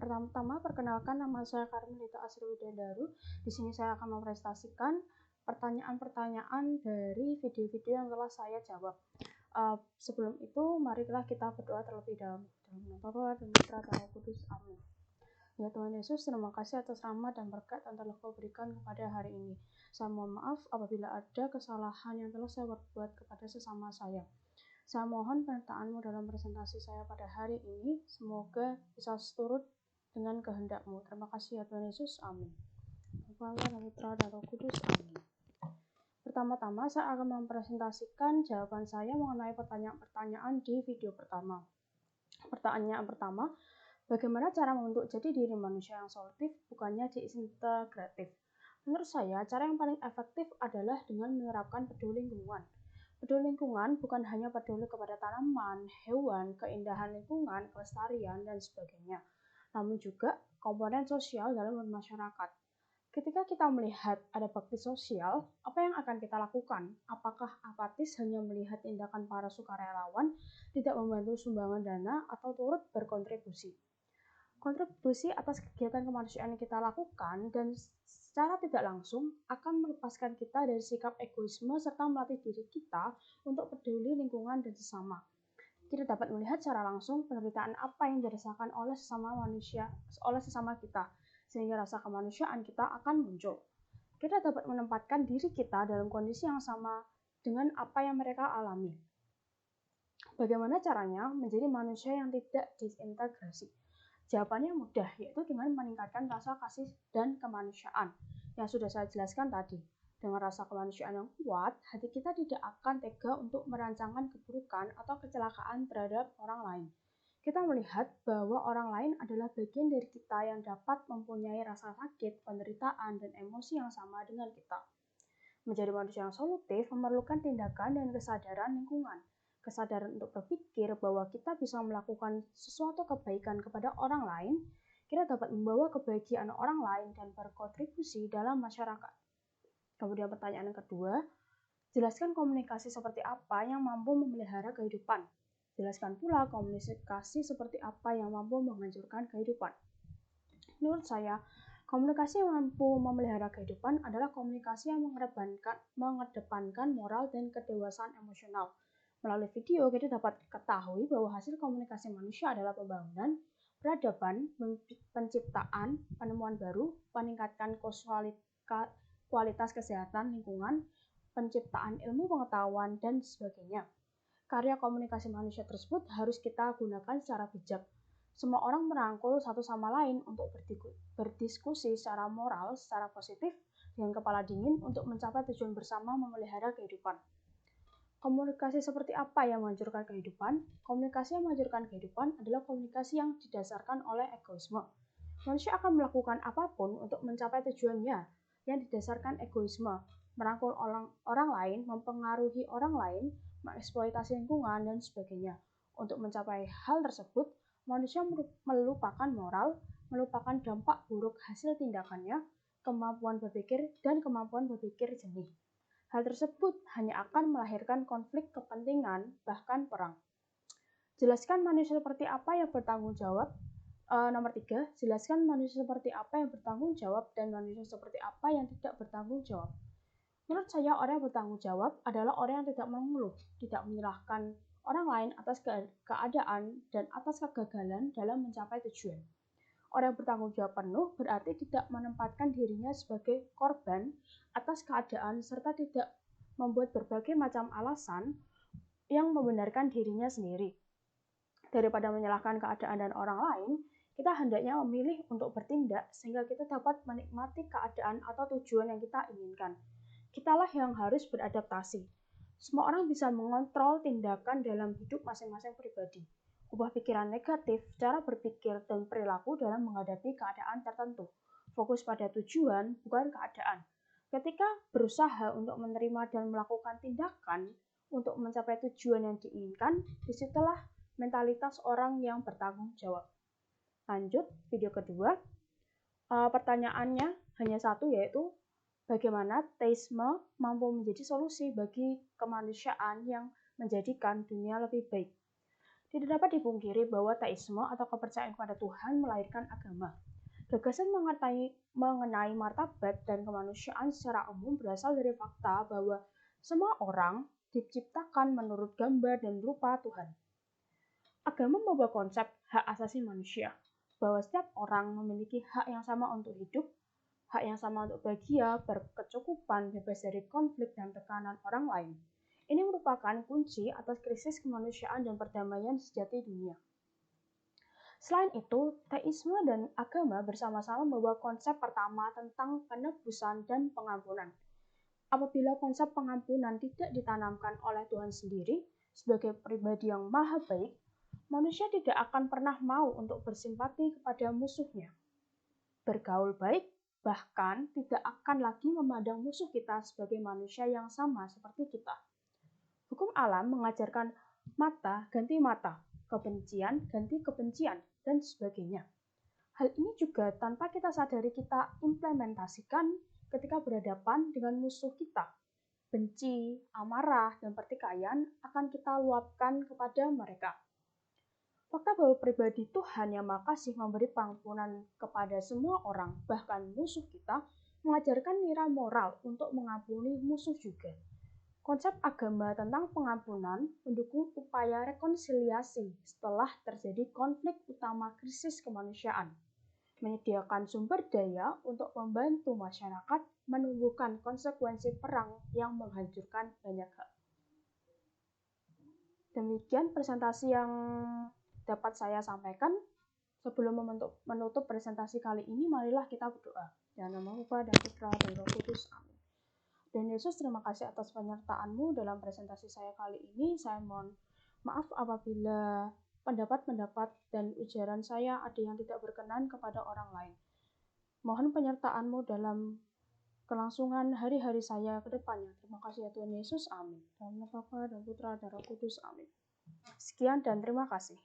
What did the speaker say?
Pertama-tama, perkenalkan, nama saya Karmelita Asriwidandaru. Di sini saya akan mempresentasikan pertanyaan-pertanyaan dari video-video yang telah saya jawab. Sebelum itu, marilah kita berdoa terlebih dahulu. Dalam nama Bapa dan Putra dan Roh Kudus. Amin. Ya Tuhan Yesus, terima kasih atas rahmat dan berkat yang telah Kau berikan kepada hari ini. Saya mohon maaf apabila ada kesalahan yang telah saya berbuat kepada sesama saya. Saya mohon penyertaan-Mu dalam presentasi saya pada hari ini. Semoga bisa seturut dengan kehendak-Mu. Terima kasih ya Tuhan Yesus. Amin. Bapa dan Putra dan Roh Kudus. Amin. Pertama-tama saya akan mempresentasikan jawaban saya mengenai pertanyaan-pertanyaan di video pertama. Pertanyaan pertama, bagaimana cara membentuk jati diri manusia yang solutif, bukannya disintegratif? Menurut saya, cara yang paling efektif adalah dengan menerapkan peduli lingkungan. Peduli lingkungan bukan hanya peduli kepada tanaman, hewan, keindahan lingkungan, kelestarian, dan sebagainya, namun juga komponen sosial dalam bermasyarakat. Ketika kita melihat ada bakti sosial, apa yang akan kita lakukan? Apakah apatis hanya melihat tindakan para sukarelawan, tidak membantu sumbangan dana, atau turut berkontribusi? Kontribusi atas kegiatan kemanusiaan yang kita lakukan dan secara tidak langsung akan melepaskan kita dari sikap egoisme serta melatih diri kita untuk peduli lingkungan dan sesama. Kita dapat melihat secara langsung penderitaan apa yang dirasakan oleh sesama kita, sehingga rasa kemanusiaan kita akan muncul. Kita dapat menempatkan diri kita dalam kondisi yang sama dengan apa yang mereka alami. Bagaimana caranya menjadi manusia yang tidak disintegrasi? Jawabannya mudah, yaitu dengan meningkatkan rasa kasih dan kemanusiaan yang sudah saya jelaskan tadi. Dengan rasa kemanusiaan yang kuat, hati kita tidak akan tega untuk merancangkan keburukan atau kecelakaan terhadap orang lain. Kita melihat bahwa orang lain adalah bagian dari kita yang dapat mempunyai rasa sakit, penderitaan, dan emosi yang sama dengan kita. Menjadi manusia yang solutif memerlukan tindakan dan kesadaran lingkungan. Kesadaran untuk berpikir bahwa kita bisa melakukan sesuatu kebaikan kepada orang lain, kita dapat membawa kebahagiaan orang lain dan berkontribusi dalam masyarakat. Kemudian pertanyaan yang kedua, jelaskan komunikasi seperti apa yang mampu memelihara kehidupan. Jelaskan pula komunikasi seperti apa yang mampu menghancurkan kehidupan. Menurut saya, komunikasi yang mampu memelihara kehidupan adalah komunikasi yang mengedepankan moral dan kedewasaan emosional. Melalui video, kita dapat ketahui bahwa hasil komunikasi manusia adalah pembangunan, peradaban, penciptaan, penemuan baru, peningkatan kualitas kesehatan lingkungan, penciptaan ilmu pengetahuan, dan sebagainya. Karya komunikasi manusia tersebut harus kita gunakan secara bijak. Semua orang merangkul satu sama lain untuk berdiskusi secara moral, secara positif, dengan kepala dingin untuk mencapai tujuan bersama memelihara kehidupan. Komunikasi seperti apa yang menghancurkan kehidupan? Komunikasi yang menghancurkan kehidupan adalah komunikasi yang didasarkan oleh egoisme. Manusia akan melakukan apapun untuk mencapai tujuannya yang didasarkan egoisme, merangkul orang lain, mempengaruhi orang lain, mengeksploitasi lingkungan, dan sebagainya. Untuk mencapai hal tersebut, manusia melupakan moral, melupakan dampak buruk hasil tindakannya, kemampuan berpikir, dan kemampuan berpikir jernih. Hal tersebut hanya akan melahirkan konflik kepentingan, bahkan perang. Jelaskan manusia seperti apa yang bertanggung jawab. Nomor 3, jelaskan manusia seperti apa yang bertanggung jawab dan manusia seperti apa yang tidak bertanggung jawab. Menurut saya, orang yang bertanggung jawab adalah orang yang tidak mengeluh, tidak menyalahkan orang lain atas keadaan dan atas kegagalan dalam mencapai tujuan. Orang yang bertanggung jawab penuh berarti tidak menempatkan dirinya sebagai korban atas keadaan serta tidak membuat berbagai macam alasan yang membenarkan dirinya sendiri. Daripada menyalahkan keadaan dan orang lain, kita hendaknya memilih untuk bertindak sehingga kita dapat menikmati keadaan atau tujuan yang kita inginkan. Kitalah yang harus beradaptasi. Semua orang bisa mengontrol tindakan dalam hidup masing-masing pribadi. Ubah pikiran negatif, cara berpikir, dan perilaku dalam menghadapi keadaan tertentu. Fokus pada tujuan, bukan keadaan. Ketika berusaha untuk menerima dan melakukan tindakan untuk mencapai tujuan yang diinginkan, disitulah mentalitas orang yang bertanggung jawab. Lanjut, video kedua. Pertanyaannya hanya satu, yaitu bagaimana teisme mampu menjadi solusi bagi kemanusiaan yang menjadikan dunia lebih baik. Tidak dapat dipungkiri bahwa teisme atau kepercayaan kepada Tuhan melahirkan agama. Gagasan mengenai martabat dan kemanusiaan secara umum berasal dari fakta bahwa semua orang diciptakan menurut gambar dan rupa Tuhan. Agama membawa konsep hak asasi manusia, bahwa setiap orang memiliki hak yang sama untuk hidup, hak yang sama untuk bahagia, berkecukupan, bebas dari konflik dan tekanan orang lain. Ini merupakan kunci atas krisis kemanusiaan dan perdamaian sejati dunia. Selain itu, teisme dan agama bersama-sama membawa konsep pertama tentang penebusan dan pengampunan. Apabila konsep pengampunan tidak ditanamkan oleh Tuhan sendiri sebagai pribadi yang maha baik, manusia tidak akan pernah mau untuk bersimpati kepada musuhnya. Bergaul baik, bahkan tidak akan lagi memandang musuh kita sebagai manusia yang sama seperti kita. Hukum alam mengajarkan mata ganti mata, kebencian ganti kebencian, dan sebagainya. Hal ini juga tanpa kita sadari kita implementasikan ketika berhadapan dengan musuh kita. Benci, amarah, dan pertikaian akan kita luapkan kepada mereka. Fakta bahwa pribadi Tuhan yang Maha Kasih memberi pengampunan kepada semua orang, bahkan musuh kita, mengajarkan nilai moral untuk mengampuni musuh juga. Konsep agama tentang pengampunan mendukung upaya rekonsiliasi setelah terjadi konflik utama krisis kemanusiaan, menyediakan sumber daya untuk membantu masyarakat menumbuhkan konsekuensi perang yang menghancurkan banyak hal. Demikian presentasi yang dapat saya sampaikan. Sebelum menutup presentasi kali ini, marilah kita berdoa. Dalam nama Bapa dan Putra dan Roh Kudus. Amin. Dan Yesus, terima kasih atas penyertaan-Mu dalam presentasi saya kali ini. Saya mohon maaf apabila pendapat-pendapat dan ujaran saya ada yang tidak berkenan kepada orang lain. Mohon penyertaan-Mu dalam kelangsungan hari-hari saya ke depannya. Terima kasih ya Tuhan Yesus. Amin. Dalam nama Bapa dan Putra dan Roh Kudus. Amin. Sekian dan terima kasih.